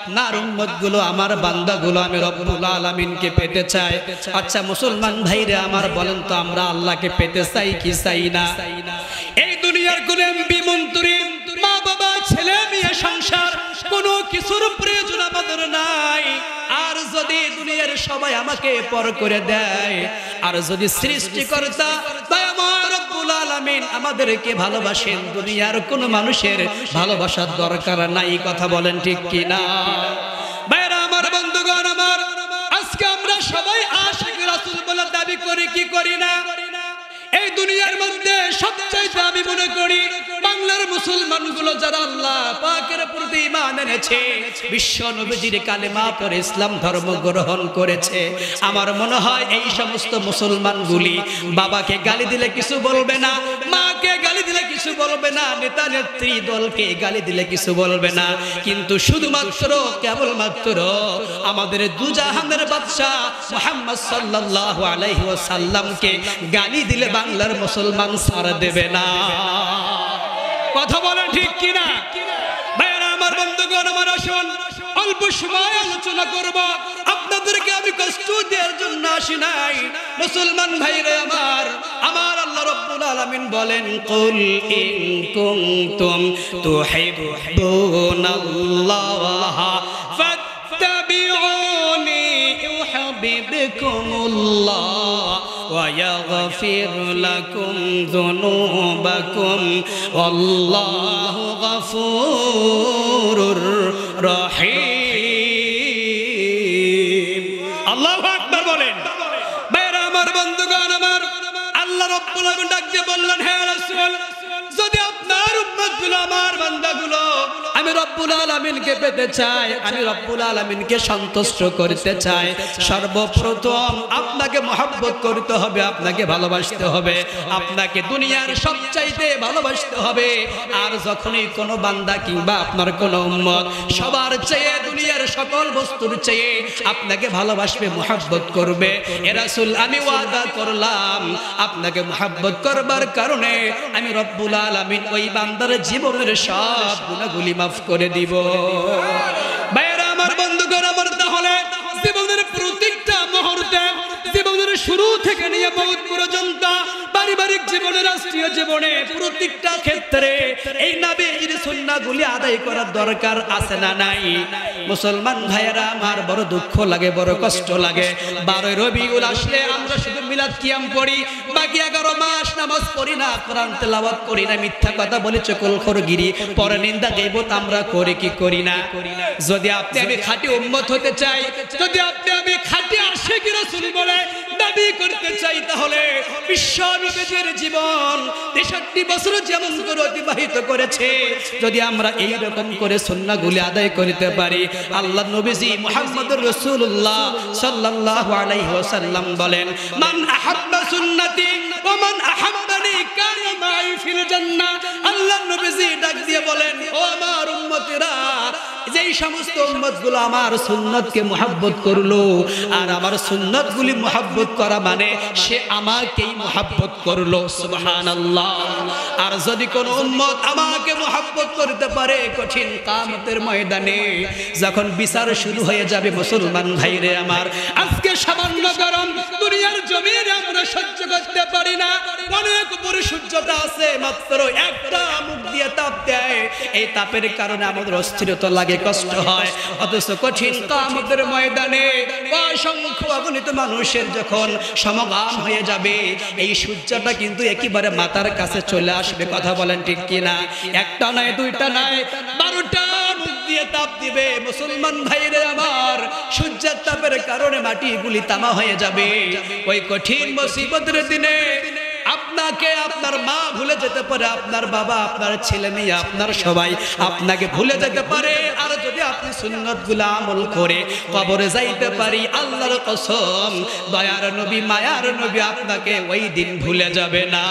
আপনার উম্মতগুলো আমার বান্দাগুলো আমি রব্বুল আলামিনকে পেতে চাই। আচ্ছা মুসলমান ভাইরা আমার বলেন তো আমরা আল্লাহকে পেতে চাই কি চাই না? এই দুনিয়ার কোন এমপি মন্ত্রী মা বাবা ছেলে মেয়ে সংসার কোনো কিছুর প্রয়োজন আমাদের নাই। আর যদি দুনিয়ার সবাই আমাকে পর করে দেয়, আর যদি সৃষ্টিকর্তা দয়াময় রব্বুল আলামিন আমাদেরকে ভালোবাসেন, দুনিয়ার কোনো মানুষের ভালোবাসার দরকার নাই। কথা বলেন ঠিক কি না? ভাইরা আমার, বন্ধুগণ আমার, আজকে আমরা সবাই আশিক রাসূল বলে দাবি করি কি করি না? এই দুনিয়ার মধ্যে সবচেয়ে আমি মনে করি বাংলার মুসলমানগুলো যারা আল্লাহ পাকের প্রতি ঈমান এনেছে, বিশ্ব নবীজির কালেমা পড়ে ইসলাম ধর্ম গ্রহণ করেছে, আমার মনে হয় এই সমস্ত মুসলমানগুলি বাবাকে গালি দিলে কিছু বলবে না, মাকে গালি দিলে কিছু বলবে না, নেতা নেত্রী দলকে গালি দিলে কিছু বলবে না, কিন্তু শুধুমাত্র কেবলমাত্র আমাদের দুজাহানের বাদশা মুহাম্মদ সাল্লাল্লাহু আলাইহি ওয়াসাল্লামকে গালি দিলে বাংলার মুসলমান ছাড় দেবে না। কথা বলেন ঠিক কিনা? ভাইরা আমার, বন্ধুগণ আমার, আসুন অল্প সময় আলোচনা করব। আপনাদেরকে আমি কষ্ট দেওয়ার জন্য আসি নাই। মুসলমান ভাইরা আমার, আমার আল্লাহ রাব্বুল আলামিন বলেন, কুল ইন কুনতুম তুহিব্বুনাল্লাহ ফাত্তাবিউনি ইউহিব্বুকুমুল্লাহ ويغفر لكم ذنوبكم والله غفور رحيم। আল্লাহু আকবার বলেন। ভাইরা আমার, বন্ধুগণ আমার, আল্লাহ রাব্বুল আলামিন ডাক দিয়ে বললেন, হে রাসূল, যদি আপনার উম্মতগুলো আমার বান্দাগুলো আমি রব্বুল আলামিনকে পেতে চাই, আমি রব্বুল আলামিনকে সন্তুষ্ট করতে চাই, সর্বপ্রথম আপনাকে মহব্বত করতে হবে, আপনাকে ভালোবাসতে হবে, আপনাকে দুনিয়ার সবচাইতে ভালোবাসতে হবে। আর যখনই কোনো বান্দা কিংবা আপনার কোনো উম্মত সবার চেয়ে দুনিয়ার সকল বস্তুর চেয়ে আপনাকে ভালোবাসবে, মহব্বত করবে, এ রাসূল আমি ওয়াদা করলাম আপনাকে মহব্বত করবার কারণে আমি রব্বুল আলামিন ওই বান্দার জীবনের সব গুনাহগুলি মাফ করে দিব। ভাইরা আমার, বন্ধুগণ আমার, তাহলে জীবনের প্রত্যেকটা মুহূর্তে, জীবনের শুরু থেকে নিয়ে মওত পর্যন্ত, পারিবারিক জীবনে, রাষ্ট্রীয় জীবনে, প্রত্যেকটা ক্ষেত্রে এই নবীর সুন্নাহগুলি আদায় করার দরকার আছে না নাই? মুসলমান ভাইয়েরা আমার, বড় দুঃখ লাগে, বড় কষ্ট লাগে। 12 রবিউল আসলে আমরা শুধু মিলাদ কিয়াম পড়ি, বাকি 11 মাস নামাজ পড়ি না, কোরআন তেলাওয়াত করি না, মিথ্যা কথা বলে চকলখড়গিরি, পরে নিন্দা গীবত আমরা করি কি করি না? যদি আপনি আমি খাঁটি উম্মত হতে চাই, যদি আপনি আমি খাঁটি আশিক রাসূল বলে দাবি করতে চাই, তাহলে বিশ্ব নবীর জীবন 63 বছর যেমন করে অতিবাহিত করেছে, যদি আমরা এই রকম করে সুন্নাহগুলি আদায় করতে পারি, আল্লাহ নবীজি মুহাম্মদুর রাসূলুল্লাহ সাল্লাল্লাহু আলাইহি ওয়াসাল্লাম বলেন, মান আহাব্বা সুন্নতি ওয়া মান আহাব্বানি কানা মাই ফিল জান্নাহ। আল্লাহ নবীজি ডাক দিয়ে বলেন, ও আমার উম্মতেরা, যেই সমস্ত উম্মতগুলো আমার সুন্নতকে মহব্বত করলো, আর আমার সুন্নতগুলি মহব্বত করা মানে সে আমাকেই মহব্বত করলো, সুবহানাল্লাহ। আর যদি কোন উম্মত আমাকে মহব্বত করতে পারে, কঠিন কিয়ামতের ময়দানে যখন বিচার শুরু হয়ে যাবে, মুসলমান ভাইরে আমার, আজকে সামান্য গরম দুনিয়ার জমিনে আমরা সহ্য করতে পারি না, অনেক উপরে সূর্যটা আছে, মাত্র একটা মুখ দিয়ে তাপ দেয়, এই তাপের কারণে আমাদের অস্থিরতা লাগে, কষ্ট হয়। অথচ কঠিন কিয়ামতের ময়দানে অসংখ্য অগণিত মানুষের যখন সমাগম হয়ে যাবে, এই সূর্যটা কিন্তু একেবারে মাথার কাছে চলে আসবে। কথা বলেন ঠিক কিনা? একটা নয়, দুইটা নয়, 12টা মুখ দিয়ে তাপ দিবে। মুসলমান ভাইরে আমার, সূর্যের তাপের কারণে মাটিগুলি তামা হয়ে যাবে। ওই কঠিন মুসিবতের দিনে আপনাকে আপনার মা ভুলে যেতে পারে, আপনার বাবা, আপনার ছেলে মেয়ে, আপনার সবাই আপনাকে ভুলে যেতে পারে। আর যদি আপনি সুন্নতগুলো আমল করে কবরে যাইতে পারি, আল্লাহর কসম, দয়ার নবী, মায়ার নবী আপনাকে ওই দিন ভুলে যাবে না।